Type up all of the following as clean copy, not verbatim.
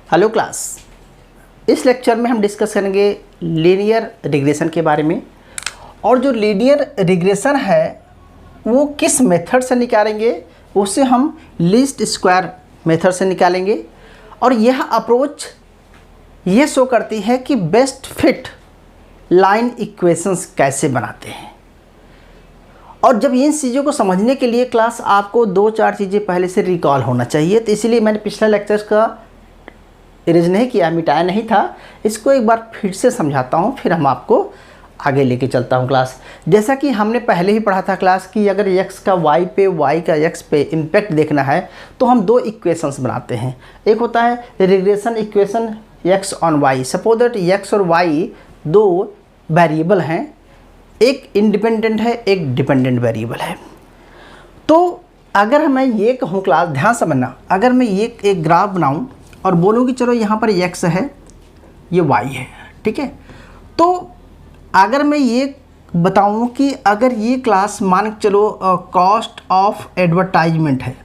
Hello class, इस lecture में हम डिस्कस करेंगे लीनियर रिग्रेशन के बारे में। और जो लीनियर रिग्रेशन है वो किस मेथड से निकालेंगे, उसे हम लीस्ट स्क्वायर मेथड से निकालेंगे। और यह अप्रोच ये शो करती है कि बेस्ट फिट लाइन इक्वेशंस कैसे बनाते हैं। और जब इन चीज़ों को समझने के लिए क्लास आपको 2-4 चीज़ें पहले से रिकॉल होना चाहिए। तो इसीलिए मैंने पिछले लेक्चर्स का इरेज नहीं किया, मिटाया नहीं था। इसको एक बार फिर से समझाता हूँ, फिर हम आपको आगे लेके चलता हूँ क्लास। जैसा कि हमने पहले ही पढ़ा था क्लास कि अगर x का y पे, y का x पे इम्पैक्ट देखना है तो हम दो इक्वेशंस बनाते हैं। एक होता है regression equation x on y। Suppose that x और y दो वेरिएबल हैं, एक इंडिपेंडेंट है, एक डिपेंडेंट वेरिएबल है। तो अगर मैं ये कहूँ क्लास, ध्यान समझना, अगर मैं ये एक ग्राफ बनाऊँ और बोलूँ कि चलो यहाँ पर x है, ये y है, ठीक है। तो अगर मैं ये बताऊँ कि अगर ये क्लास मान के चलो कॉस्ट ऑफ एडवर्टाइजमेंट है,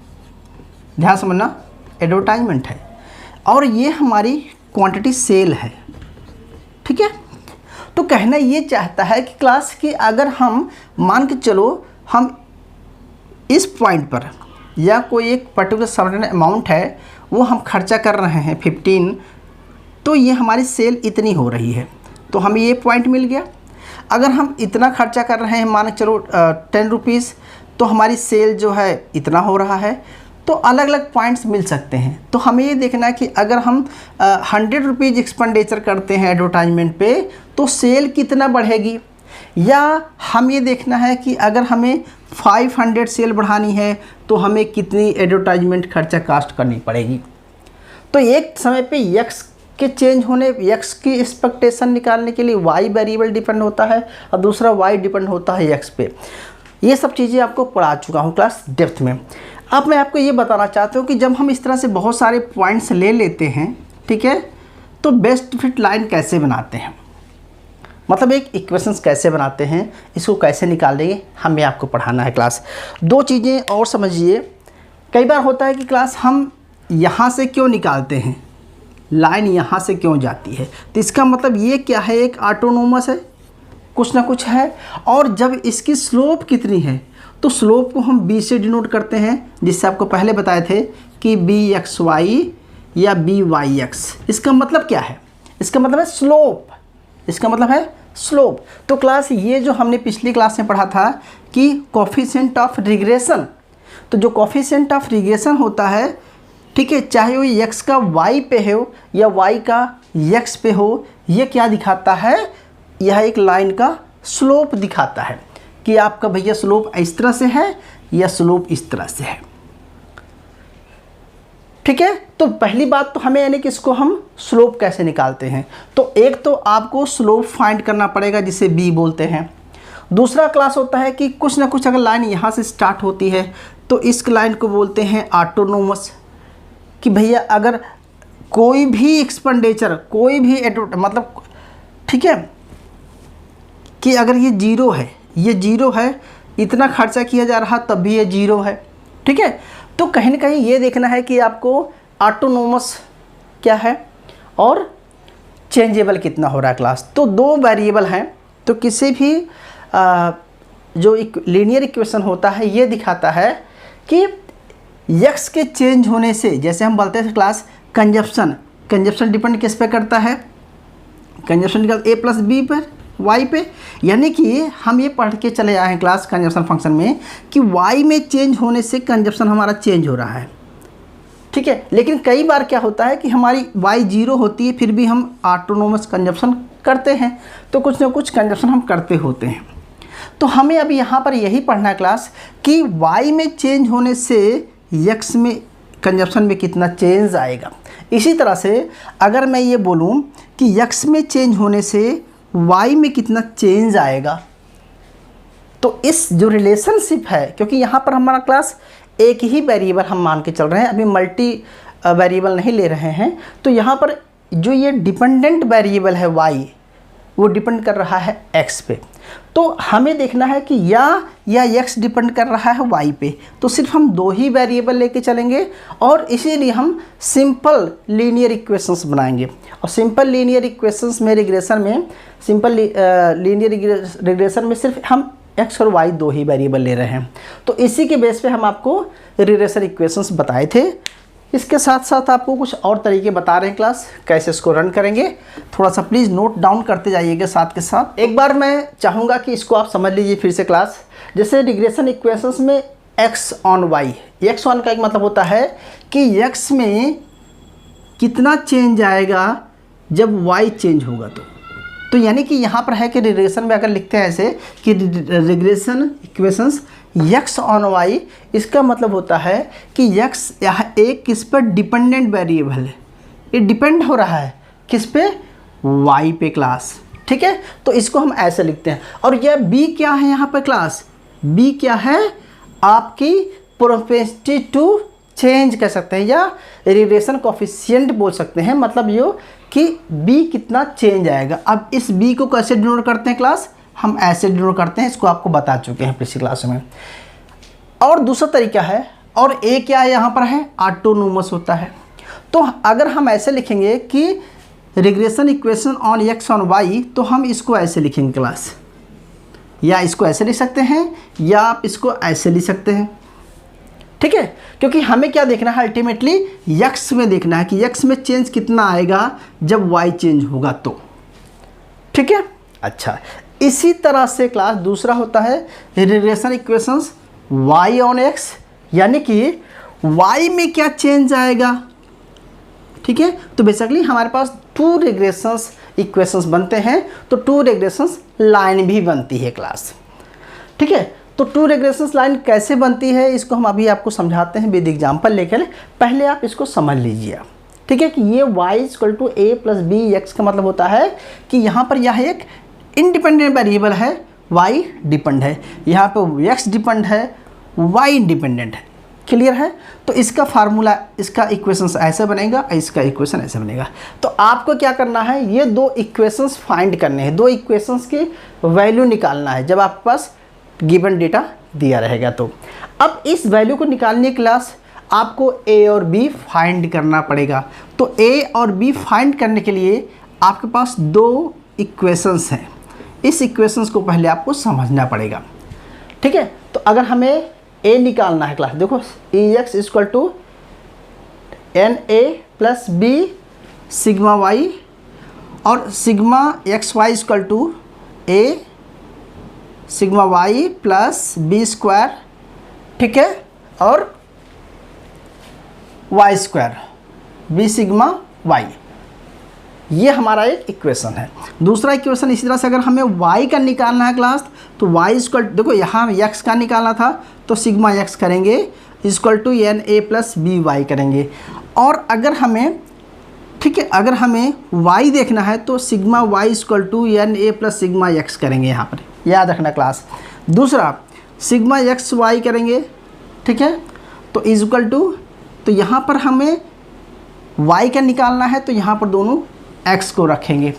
ध्यान समझना, एडवर्टाइजमेंट है, और ये हमारी क्वांटिटी सेल है, ठीक है। तो कहना ये चाहता है कि क्लास की अगर हम मान के चलो हम इस पॉइंट पर या कोई एक पर्टिकुलर सर्टेन अमाउंट है वो हम खर्चा कर रहे हैं 15, तो ये हमारी सेल इतनी हो रही है, तो हमें ये पॉइंट मिल गया। अगर हम इतना खर्चा कर रहे हैं, मान के चलो 10 रुपीज़, तो हमारी सेल जो है इतना हो रहा है। तो अलग अलग पॉइंट्स मिल सकते हैं। तो हमें ये देखना है कि अगर हम 100 रुपीज़ एक्सपेंडिचर करते हैं एडवर्टाइजमेंट पे तो सेल कितना बढ़ेगी, या हम ये देखना है कि अगर हमें 500 सेल बढ़ानी है तो हमें कितनी एडवर्टाइजमेंट खर्चा कास्ट करनी पड़ेगी। तो एक समय पे x के चेंज होने, x की एक्सपेक्टेशन निकालने के लिए y वेरिएबल डिपेंड होता है और दूसरा y डिपेंड होता है x पे। ये सब चीज़ें आपको पढ़ा चुका हूँ क्लास डेप्थ में। अब मैं आपको ये बताना चाहता हूँ कि जब हम इस तरह से बहुत सारे पॉइंट्स ले लेते हैं, ठीक है, तो बेस्ट फिट लाइन कैसे बनाते हैं, मतलब एक इक्वेशंस कैसे बनाते हैं, इसको कैसे निकालेंगे, हमें आपको पढ़ाना है क्लास। दो चीज़ें और समझिए। कई बार होता है कि क्लास हम यहाँ से क्यों निकालते हैं, लाइन यहाँ से क्यों जाती है, तो इसका मतलब ये क्या है, एक ऑटोनोमस है, कुछ ना कुछ है। और जब इसकी स्लोप कितनी है तो स्लोप को हम b से डिनोट करते हैं, जिससे आपको पहले बताए थे कि bxy या byx। इसका मतलब क्या है, इसका मतलब है स्लोप, इसका मतलब है स्लोप। तो क्लास ये जो हमने पिछली क्लास में पढ़ा था कि कोफिशिएंट ऑफ रिग्रेशन, तो जो कोफिशिएंट ऑफ रिग्रेशन होता है, ठीक है, चाहे वो x का y पे हो या y का x पे हो, ये क्या दिखाता है, यह एक लाइन का स्लोप दिखाता है कि आपका भैया स्लोप इस तरह से है या स्लोप इस तरह से है, ठीक है। तो पहली बात तो हमें यानी कि इसको हम स्लोप कैसे निकालते हैं, तो एक तो आपको स्लोप फाइंड करना पड़ेगा जिसे b बोलते हैं। दूसरा क्लास होता है कि कुछ ना कुछ अगर लाइन यहाँ से स्टार्ट होती है तो इस लाइन को बोलते हैं ऑटोनोमस, कि भैया अगर कोई भी एक्सपेंडिचर, कोई भी मतलब, ठीक है, कि अगर ये जीरो है, ये जीरो है, इतना खर्चा किया जा रहा तब भी ये जीरो है, ठीक है। तो कहीं ना कहीं ये देखना है कि आपको ऑटोनोमस क्या है और चेंजेबल कितना हो रहा है क्लास। तो दो वेरिएबल हैं, तो किसी भी जो एक लीनियर इक्वेशन होता है ये दिखाता है कि x के चेंज होने से, जैसे हम बोलते हैं क्लास कंजप्शन, कंजप्शन डिपेंड किस पे करता है, कंजप्शन का a प्लस b पर, y पे। यानी कि हम ये पढ़ के चले आए हैं क्लास कंजप्शन फंक्शन में कि y में चेंज होने से कंजप्शन हमारा चेंज हो रहा है, ठीक है। लेकिन कई बार क्या होता है कि हमारी y जीरो होती है फिर भी हम ऑटोनोमस कंजप्शन करते हैं, तो कुछ ना कुछ कंजप्शन हम करते होते हैं। तो हमें अभी यहाँ पर यही पढ़ना है क्लास कि y में चेंज होने से x में कंजप्शन में कितना चेंज आएगा। इसी तरह से अगर मैं ये बोलूँ कि x में चेंज होने से y में कितना चेंज आएगा, तो इस जो रिलेशनशिप है, क्योंकि यहाँ पर हमारा क्लास एक ही वेरिएबल हम मान के चल रहे हैं, अभी मल्टी वेरिएबल नहीं ले रहे हैं, तो यहाँ पर जो ये डिपेंडेंट वेरिएबल है y, वो डिपेंड कर रहा है x पे। तो हमें देखना है कि या x डिपेंड कर रहा है y पे, तो सिर्फ हम दो ही वेरिएबल लेके चलेंगे और इसीलिए हम सिंपल लीनियर इक्वेशंस बनाएंगे। और सिंपल लीनियर इक्वेशंस में रिग्रेशन में लीनियर रिग्रेशन में सिर्फ हम x और y दो ही वेरिएबल ले रहे हैं। तो इसी के बेस पे हम आपको रिग्रेशन इक्वेशंस बताए थे। इसके साथ साथ आपको कुछ और तरीके बता रहे हैं क्लास कैसे इसको रन करेंगे, थोड़ा सा प्लीज़ नोट डाउन करते जाइएगा साथ के साथ। एक बार मैं चाहूँगा कि इसको आप समझ लीजिए फिर से क्लास। जैसे रिग्रेशन इक्वेशंस में x on y, x on का एक मतलब होता है कि x में कितना चेंज आएगा जब y चेंज होगा। तो यानी कि यहाँ पर है कि रिग्रेशन में अगर लिखते हैं ऐसे कि regression equations x on y, इसका मतलब होता है कि x यहाँ एक किस पर डिपेंडेंट वेरिएबल है, ये डिपेंड हो रहा है किस पे, y पे क्लास। ठीक है, तो इसको हम ऐसे लिखते हैं। और यह b क्या है यहाँ पर क्लास, b क्या है, आपकी प्रोपेंसिटी टू चेंज कह सकते हैं या रिग्रेशन कोफिशिएंट बोल सकते हैं। मतलब ये कि b कितना चेंज आएगा। अब इस b को कैसे डिनोट करते हैं क्लास, हम ऐसे डिनोट करते हैं, इसको आपको बता चुके हैं पिछली क्लास में। और दूसरा तरीका है, और a क्या है यहाँ पर है, ऑटोनोमस होता है। तो अगर हम ऐसे लिखेंगे कि regression equation on x on y, तो हम इसको ऐसे लिखेंगे क्लास, या इसको ऐसे लिख सकते हैं या आप इसको ऐसे लिख सकते हैं। ठीक है, क्योंकि हमें क्या देखना है, अल्टीमेटली x में देखना है कि x में चेंज कितना आएगा जब y चेंज होगा तो। ठीक है, अच्छा इसी तरह से क्लास दूसरा होता है regression equations y on x, यानी कि y में क्या चेंज आएगा। ठीक है, तो बेसिकली हमारे पास टू रिग्रेशंस इक्वेशंस बनते हैं, तो टू रिग्रेशंस लाइन भी बनती है क्लास। ठीक है, तो टू रिग्रेशंस लाइन कैसे बनती है इसको हम अभी आपको समझाते हैं विद एग्जांपल लेकर। पहले आप इसको समझ लीजिए। ठीक है, कि ये y equal to a plus b x का मतलब होता है कि यहाँ पर यह एक इंडिपेंडेंट वेरिएबल है, y डिपेंड है, यहाँ पर x डिपेंड है, y इंडिपेंडेंट है। क्लियर है, तो इसका फार्मूला, इसका इक्वेशंस ऐसे बनेगा, इसका इक्वेशन ऐसे बनेगा। तो आपको क्या करना है, ये दो इक्वेशंस फाइंड करने हैं, दो इक्वेशंस की वैल्यू निकालना है जब आपके पास गिवन डेटा दिया रहेगा। तो अब इस वैल्यू को निकालने की क्लास आपको a और b फाइंड करना पड़ेगा। तो a और b फाइंड करने के लिए आपके पास दो इक्वेशंस हैं, इस इक्वेशंस को पहले आपको समझना पड़ेगा। ठीक है, तो अगर हमें a निकालना है क्लास, देखो ex equal to n a plus b sigma y, और sigma x y equal to a sigma y plus b square. ठीक है, और y square b sigma y, ये हमारा एक इक्वेशन है। दूसरा इक्वेशन इसी तरह से अगर हमें y का निकालना है क्लास, तो y इक्वल, देखो यहाँ x का निकालना था तो सिग्मा x करेंगे equal to n a plus b y करेंगे। और अगर हमें, ठीक है, अगर हमें y देखना है तो sigma y equal to n a plus sigma x करेंगे, यहाँ पर याद रखना क्लास। दूसरा सिग्मा एक्स वाई करेंगे। ठीक है, तो इक्वल टू, तो यहाँ पर हमें y का निकालना है तो यहाँ पर दोनों x को रखेंगे।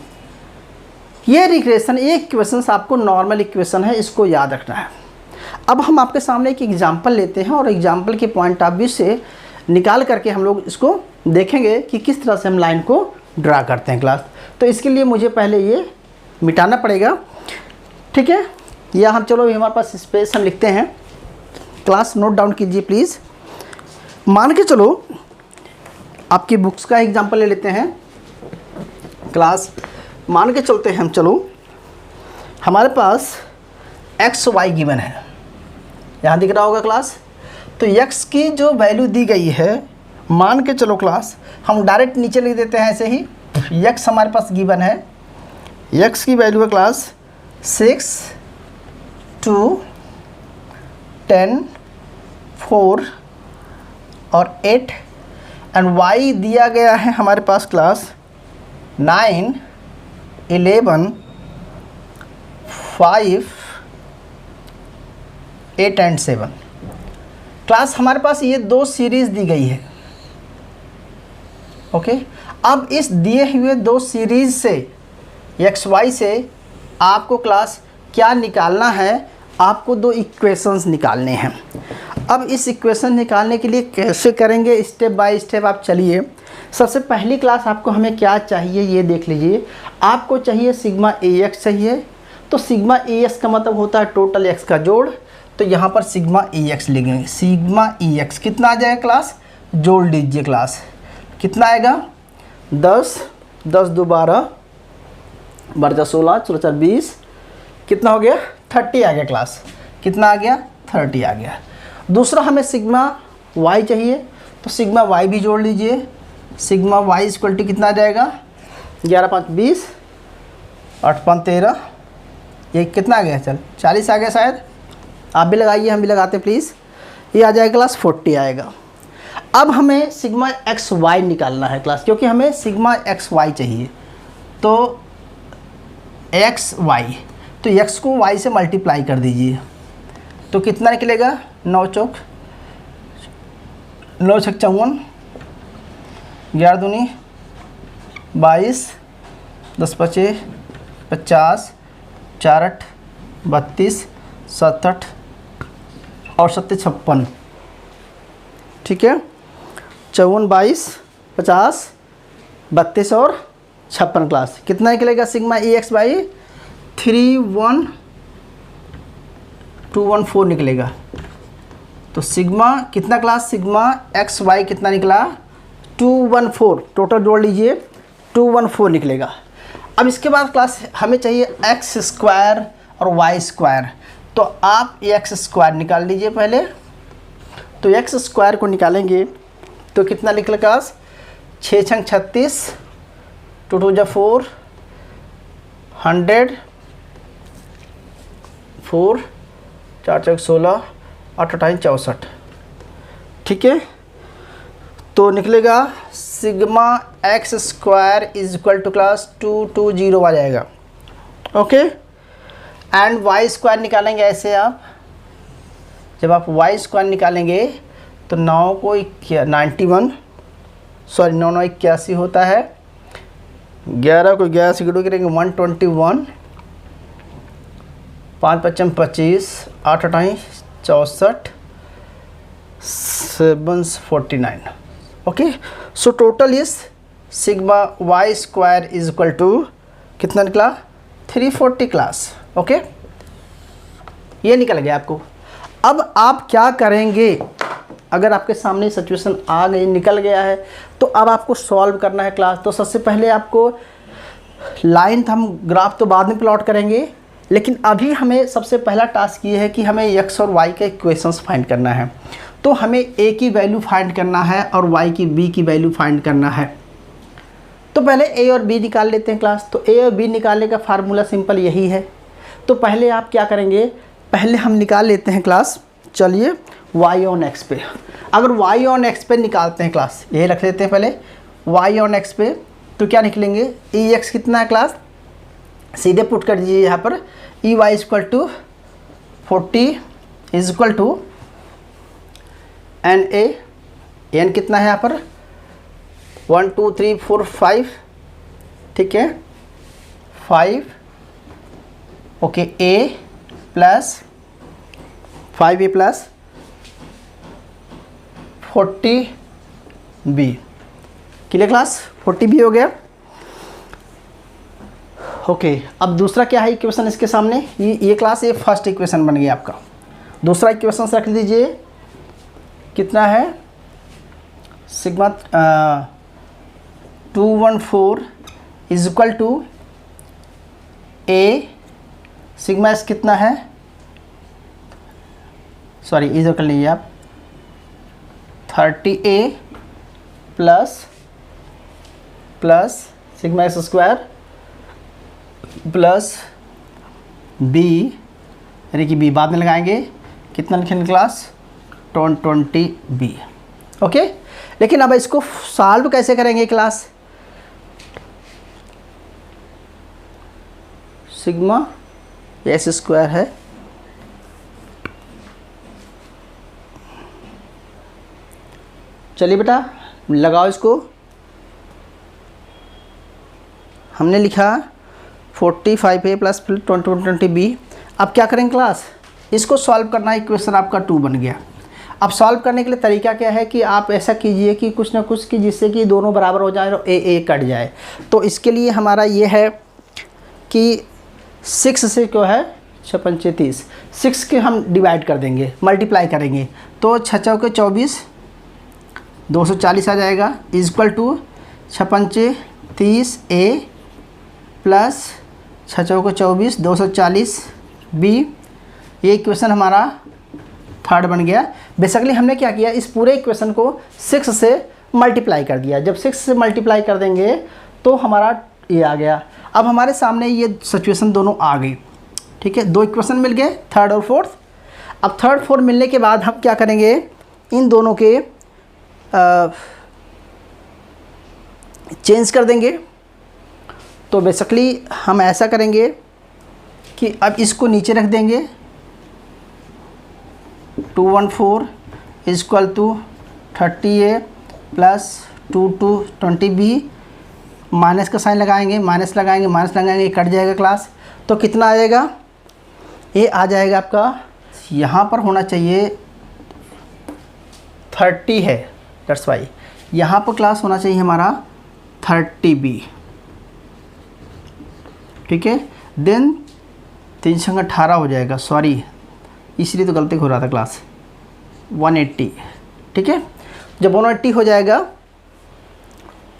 ये रिग्रेशन, ये इक्वेशंस आपको नॉर्मल इक्वेशन है, इसको याद रखना है। अब हम आपके सामने एक एग्जांपल लेते हैं और एग्जांपल के पॉइंट ऑफ व्यू से निकाल करके हम लोग इसको देखेंगे कि किस तरह से हम लाइन को ड्रा करते हैं क्लास। तो इसके लिए मुझे पहले ये मिटाना पड़ेगा। ठीक है, या हम चलो हमारे पास स्पेस हम लिखते हैं क्लास, नोट डाउन कीजिए प्लीज़। मान के चलो आपकी बुक्स का एग्जांपल ले लेते हैं क्लास, मान के चलते हैं हम, चलो हमारे पास एक्स वाई गिवन है, यहाँ दिख रहा होगा क्लास। तो एक्स की जो वैल्यू दी गई है, मान के चलो क्लास हम डायरेक्ट नीचे लिख देते हैं ऐसे ही। एक्स हमारे पास गिवन है, एक्स की वैल्यू है क्लास 6, 2, 10, 4 और 8, एंड y दिया गया है हमारे पास क्लास 9, 11, 5, 8 एंड 7। क्लास हमारे पास ये दो सीरीज़ दी गई है। ओके, अब इस दिए हुए दो सीरीज़ से एक्स वाई से आपको क्लास क्या निकालना है, आपको दो इक्वेशंस निकालने हैं। अब इस इक्वेशन निकालने के लिए कैसे करेंगे, स्टेप बाय स्टेप आप चलिए। सबसे पहली क्लास आपको हमें क्या चाहिए ये देख लीजिए। आपको चाहिए सिग्मा ए एक्स चाहिए, तो सिग्मा ए एक्स का मतलब होता है टोटल एक्स का जोड़। तो यहाँ पर सिग्मा ए एक्स लिखेंगे। सिग्मा ए एक्स कितना आ जाएगा क्लास, जोड़ लीजिए क्लास, कितना आएगा 10, 10 2 12, 12 16, 16 20, कितना हो गया 30 आ गया क्लास, कितना आ गया 30 आ गया। दूसरा हमें सिग्मा वाई चाहिए, तो सिग्मा वाई भी जोड़ लीजिए। सिग्मा वाई इक्वल टू कितना आ जाएगा 11 5 20, 8 5 13, ये कितना आ गया, चल 40 आ गया शायद, आप भी लगाइए हम भी लगाते प्लीज़। ये आ जाएगा क्लास 40 आएगा। अब हमें सिग्मा एक्स वाई निकालना है क्लास, क्योंकि हमें सिग्मा एक्स वाई चाहिए। तो एक्स वाई, तो एक्स को वाई से मल्टीप्लाई कर दीजिए, तो कितना निकलेगा 9 चौक 9 छक 54, 11 दूनी 22, 10 पचे 50, 4 8 32, 7 8 और 7 56, ठीक है। 54 22 50 32 और 56 क्लास, कितना निकलेगा सिग्मा ए एक्स बाई 31214 निकलेगा। तो सिग्मा कितना क्लास, सिग्मा एक्स वाई कितना निकला 214, टोटल जोड़ लीजिए 214 निकलेगा। अब इसके बाद क्लास हमें चाहिए एक्स स्क्वायर और वाई स्क्वायर, तो आप एक्स स्क्वायर निकाल लीजिए पहले। तो एक्स स्क्वायर को निकालेंगे तो कितना निकलेगा क्लास 6 छंग 36, 2 2 जा 4, 100, 4 4 चौक 16, 8 8 64, ठीक है। तो निकलेगा sigma x square is equal to class 220 आ जाएगा, ओके। एंड वाई स्क्वायर निकालेंगे ऐसे आप, जब आप वाई स्क्वायर निकालेंगे तो 9 को 91, सॉरी 9 9 81 होता है, 11 को 11 से गुणा करेंगे 121, 5 55 25, 8 8 64, 7 49, okay. So total is sigma y square is equal to कितना निकला 340 क्लास, ओके। ये निकल गया आपको। अब आप क्या करेंगे, अगर आपके सामने सिचुएशन आ गई, निकल गया है, तो अब आपको सॉल्व करना है क्लास। तो सबसे पहले आपको लाइन, हम ग्राफ तो बाद में प्लॉट करेंगे, लेकिन अभी हमें सबसे पहला टास्क ये है कि हमें एक्स और वाई का इक्वेशंस फाइंड करना है। तो हमें ए की वैल्यू फाइंड करना है और वाई की बी की वैल्यू फाइंड करना है। तो पहले ए और बी निकाल लेते हैं क्लास। तो ए और बी निकालने का फार्मूला सिंपल यही है। तो पहले आप क्या करेंगे, पहले हम निकाल लेते हैं क्लास, चलिए वाई ऑन एक्स पे। अगर वाई ऑन एक्स पे निकालते हैं क्लास, ये रख लेते हैं पहले वाई ऑन एक्स पे, तो क्या निकलेंगे ई एक्स कितना है क्लास, सीधे पुट कर दीजिए यहाँ पर e y equal to 40 is equal to n a, n कितना है यहाँ पर 1 2 3 4 5, ठीक है 5, okay. A plus 5 A plus 40 B, clear class, 40 B हो गया, ओके। अब दूसरा क्या है इक्वेशन इसके सामने, ये क्लास ये फर्स्ट इक्वेशन बन गया आपका। दूसरा इक्वेशन रख लीजिए, कितना है sigma 214 is equal to a, sigma s कितना है, सॉरी इधर कर लीजिए आप 30A plus sigma s square plus b, यानी कि बी बाद में लगाएंगे, कितना लिखेंगे क्लास 20 बी, ओके। लेकिन अब इसको सॉल्व कैसे करेंगे क्लास, सिग्मा एस स्क्वायर है, चलिए बेटा लगाओ इसको। हमने लिखा 45A प्लस 20 बी। अब क्या करेंगे क्लास, इसको सॉल्व करना है, इक्वेशन आपका 2 बन गया। अब सॉल्व करने के लिए तरीका क्या है कि आप ऐसा कीजिए कि कुछ ना कुछ कि जिससे कि दोनों बराबर हो जाए और ए कट जाए। तो इसके लिए हमारा ये है कि 6 से क्यों है 6×5 = 30, 6 के हम डिवाइड कर देंगे, मल्टीप्लाई करेंगे, तो 6×4 = 24, 240 आ जाएगा, इक्वल टू 6×5 = 30 A प्लस 6×4 = 24, 240 B। ये इक्वेशन हमारा 3rd बन गया। बेसिकली हमने क्या किया, इस पूरे इक्वेशन को 6 से मल्टीप्लाई कर दिया। जब 6 से मल्टीप्लाई कर देंगे तो हमारा ये आ गया। अब हमारे सामने ये सिचुएशन दोनों आ गई, ठीक है, 2 इक्वेशन मिल गए, 3rd और 4th। अब 3rd 4th मिलने के बाद हम क्या करेंगे, इन दोनों के चेंज कर देंगे। तो बेसिकली हम ऐसा करेंगे कि अब इसको नीचे रख देंगे, 214 = 30A प्लस 20B, माइनस का साइन लगाएंगे, माइनस लगाएंगे, कट जाएगा क्लास। तो कितना आ जाएगा, ये आ जाएगा आपका, यहाँ पर होना चाहिए 30 है, दैट्स वाई यहाँ पर क्लास होना चाहिए हमारा 30B, ठीक है। देन 3 × 18 हो जाएगा, सॉरी इसलिए तो गलती हो रहा था क्लास, 180, ठीक है। जब 180 हो जाएगा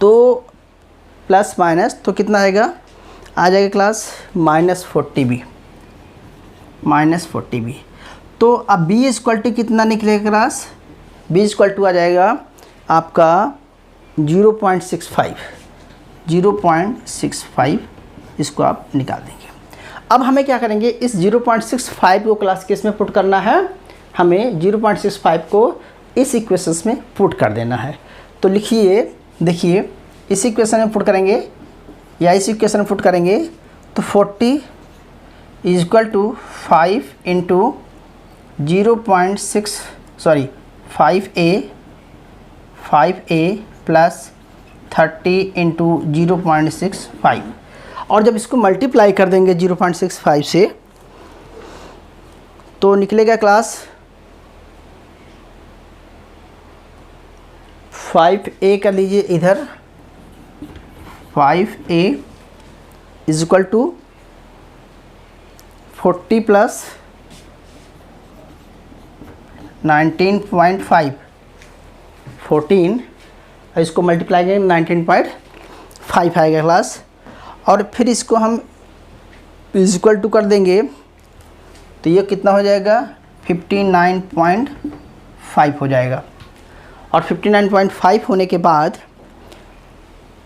तो प्लस माइनस तो कितना आएगा, आ जाएगा क्लास -40B। तो अब B = कितना निकलेगा क्लास, B = आ जाएगा आपका 0.65, इसको आप निकाल देंगे। अब हमें क्या करेंगे, इस 0.65 को क्लास केस में पुट करना है, हमें 0.65 को इस इक्वेशंस में पुट कर देना है। तो लिखिए, देखिए इस इक्वेशन में पुट करेंगे या इस इक्वेशन में पुट करेंगे तो 40 = 5 × 5A प्लस 30 × 0.65, और जब इसको मल्टीप्लाई कर देंगे 0.65 से तो निकलेगा क्लास 5A कर लीजिए इधर, 5A = 40 प्लस 19.5, 14, इसको मल्टीप्लाई करेंगे 19.5 आएगा क्लास, और फिर इसको हम इक्वल टू कर देंगे तो ये कितना हो जाएगा 59.5 हो जाएगा। और 59.5 होने के बाद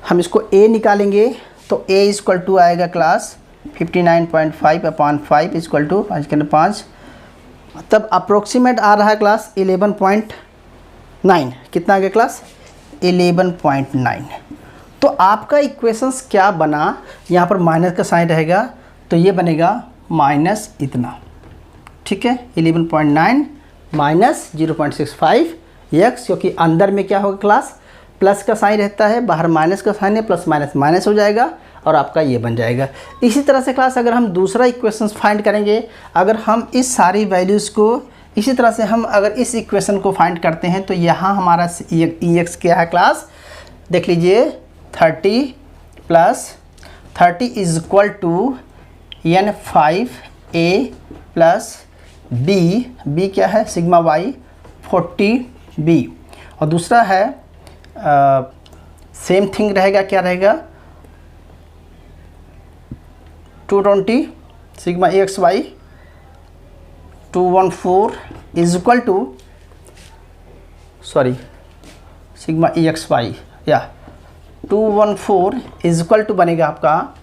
हम इसको A निकालेंगे तो A = आएगा क्लास 59.5/5 = 5, तब अप्रोक्सीमेट आ रहा है क्लास 11.9। कितना आ गया क्लास 11.9। तो आपका इक्वेशंस क्या बना, यहाँ पर माइनस का साइन रहेगा तो ये बनेगा माइनस इतना, ठीक है, 11.9 माइनस 0.65 x, क्योंकि अंदर में क्या होगा क्लास प्लस का साइन रहता है, बाहर माइनस का साइन है, प्लस माइनस माइनस हो जाएगा और आपका ये बन जाएगा। इसी तरह से क्लास अगर हम दूसरा इक्वेशंस फाइंड करेंगे, अगर हम इस सारी वैल्यूज़ को इसी तरह से हम अगर इस इक्वेशन को फाइंड करते हैं तो यहाँ हमारा EX क्या है क्लास, देख लीजिए 30 प्लस 30 = N5A प्लस B क्या है सिग्मा Y 40B, और दूसरा है सेम थिंग रहेगा, क्या रहेगा 220 सिग्मा XY 214 सिग्मा EXY या 214 बनेगा आपका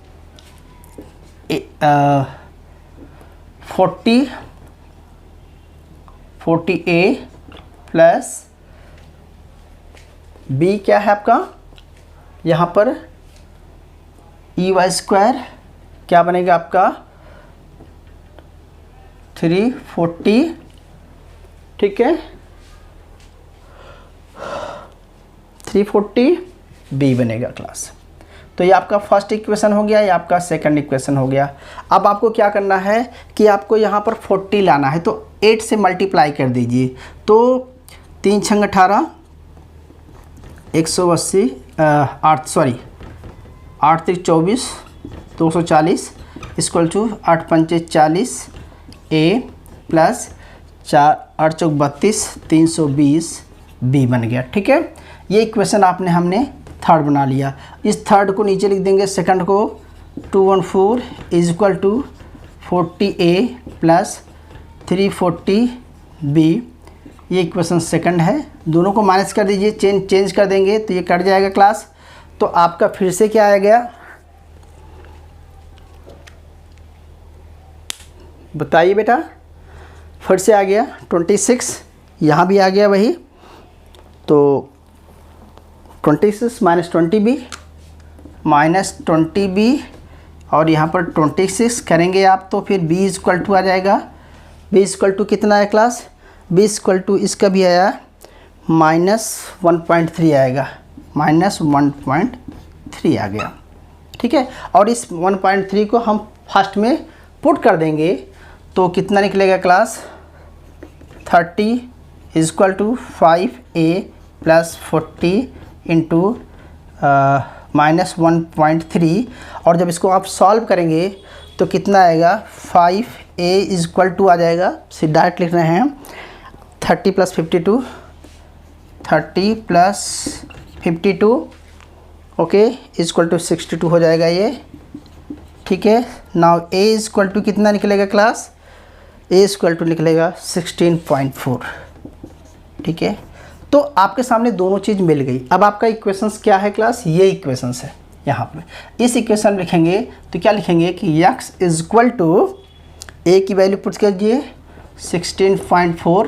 40A प्लस B क्या है आपका यहाँ पर EY² क्या बनेगा आपका 340, ठीक है 340B बनेगा क्लास। तो ये आपका फर्स्ट इक्वेशन हो गया, ये आपका सेकंड इक्वेशन हो गया। अब आपको क्या करना है कि आपको यहाँ पर 40 लाना है, तो 8 से मल्टीप्लाई कर दीजिए। तो 3 छंग 18, 180, 8 3 24, 240 इक्वल टू 8 पंचे 40 ए प्लस 4 8 चौक 32, 320 बी बन गया। ठीक है, ये इक्वेशन हमने थर्ड बना लिया। इस थर्ड को नीचे लिख देंगे, सेकंड को 214 is equal to 40A plus 340B, ये इक्वेशन सेकंड है। दोनों को माइनस कर दीजिए, चेंज कर देंगे तो ये कट जाएगा क्लास। तो आपका फिर से क्या आ गया, बताइए बेटा, फिर से आ गया 26, यहाँ भी आ गया वही। तो 26 माइनस 20B माइनस 20B और यहाँ पर 26 करेंगे आप तो फिर B इक्वल टू आ जाएगा। B इक्वल टू कितना है क्लास, B इक्वल टू इसका भी आया -1.3 आएगा, -1.3 आ गया। ठीक है, और इस 1.3 को हम फर्स्ट में पुट कर देंगे तो कितना निकलेगा class, 30 equal to 5A plus 40 into -1.3, और जब इसको आप सॉल्व करेंगे तो कितना आएगा, 5A इक्वल टू आ जाएगा, डायरेक्ट लिख रहे हैं 30 plus 52, 30 plus 52 okay equal to 62 हो जाएगा ये। ठीक है, नाउ A इक्वल टू कितना निकलेगा क्लास, A इक्वल टू निकलेगा 16.4। ठीक है, तो आपके सामने दोनों चीज़ मिल गई। अब आपका इक्वेशंस क्या है क्लास, ये इक्वेशंस है। यहाँ पे इस इक्वेशन लिखेंगे तो क्या लिखेंगे कि x is equal to A की वैल्यू पुट कीजिए 16.4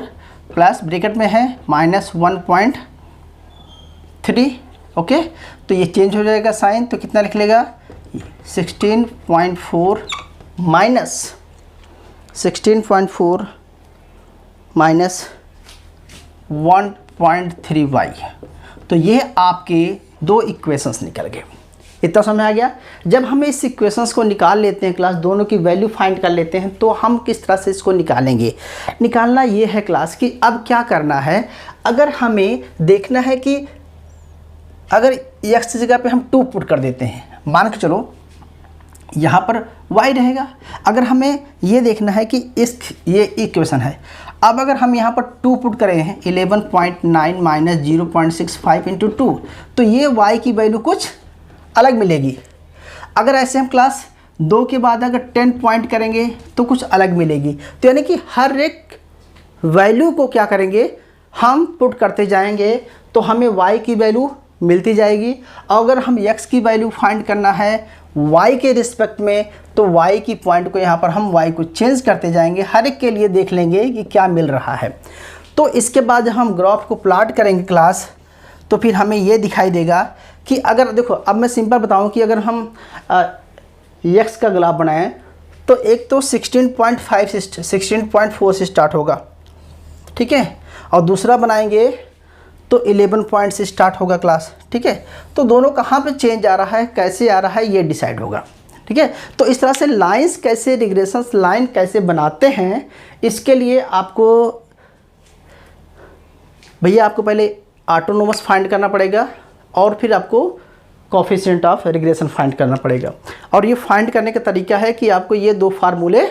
प्लस ब्रैकेट में है -1.3। ओके, तो ये चेंज हो जाएगा साइन, तो कितना लिख लेगा 16.4 माइनस 16.4 माइनस 1.3y। तो ये आपके दो इक्वेशंस निकल गए। इतना समझ आ गया। जब हम इस इक्वेशंस को निकाल लेते हैं क्लास, दोनों की वैल्यू फाइंड कर लेते हैं, तो हम किस तरह से इसको निकालेंगे। निकालना ये है क्लास कि अब क्या करना है, अगर हमें देखना है कि अगर x की जगह पे हम 2 पुट कर देते हैं, मान के चलो यहाँ पर y रहेगा। अगर हमें ये देखना है कि ये इक्वेशन है, अब अगर हम यहाँ पर 2 पुट करें हैं 11.9 माइनस 0.65 इंटू 2, तो ये y की वैल्यू कुछ अलग मिलेगी। अगर ऐसे हम क्लास 2 के बाद अगर 10 पॉइंट करेंगे तो कुछ अलग मिलेगी। तो यानी कि हर एक वैल्यू को क्या करेंगे, हम पुट करते जाएंगे तो हमें y की वैल्यू मिलती जाएगी। और अगर हम x की वैल्यू फाइंड करना है y के रिस्पेक्ट में, तो y की पॉइंट को यहाँ पर हम y को चेंज करते जाएंगे, हर एक के लिए देख लेंगे कि क्या मिल रहा है। तो इसके बाद जब हम ग्राफ को प्लॉट करेंगे क्लास, तो फिर हमें ये दिखाई देगा कि अगर देखो, अब मैं सिंपल बताऊं कि अगर हम x का ग्राफ बनाएं तो एक तो 16.4 से स्टार्ट होगा, ठीक है, और दूसरा बनाएंगे तो 11 पॉइंट से स्टार्ट होगा क्लास। ठीक है, तो दोनों कहाँ पे चेंज आ रहा है, कैसे आ रहा है, ये डिसाइड होगा। ठीक है, तो इस तरह से लाइंस कैसे, रिग्रेशंस लाइन कैसे बनाते हैं, इसके लिए आपको भैया आपको पहले ऑटोनोमस फाइंड करना पड़ेगा और फिर आपको कोफिशिएंट ऑफ रिग्रेशन फाइंड करना पड़ेगा। और ये फाइंड करने का तरीका है कि आपको ये 2 फार्मूले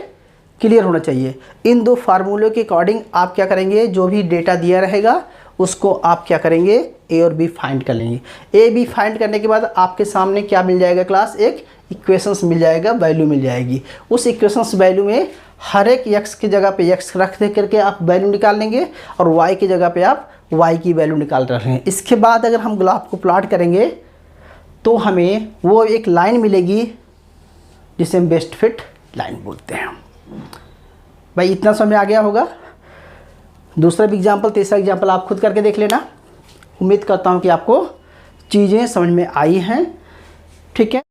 क्लियर होना चाहिए। इन 2 फार्मूलों के अकॉर्डिंग आप क्या करेंगे, जो भी डेटा दिया रहेगा उसको आप क्या करेंगे, ए और बी फाइंड कर लेंगे। ए बी फाइंड करने के बाद आपके सामने क्या मिल जाएगा क्लास, एक इक्वेशंस मिल जाएगा, वैल्यू मिल जाएगी। उस इक्वेशंस वैल्यू में हर एक x की जगह पे x रख दे करके आप वैल्यू निकाल लेंगे और y की जगह पे आप y की वैल्यू निकाल रहे हैं। इसके बाद अगर हम ग्राफ को प्लॉट करेंगे तो हमें वो एक लाइन मिलेगी जिसे हम बेस्ट फिट लाइन बोलते हैं। भाई इतना समझ आ गया होगा। दूसरा भी एग्जाम्पल, तीसरा एग्जाम्पल आप खुद करके देख लेना। उम्मीद करता हूँ कि आपको चीज़ें समझ में आई हैं। ठीक है।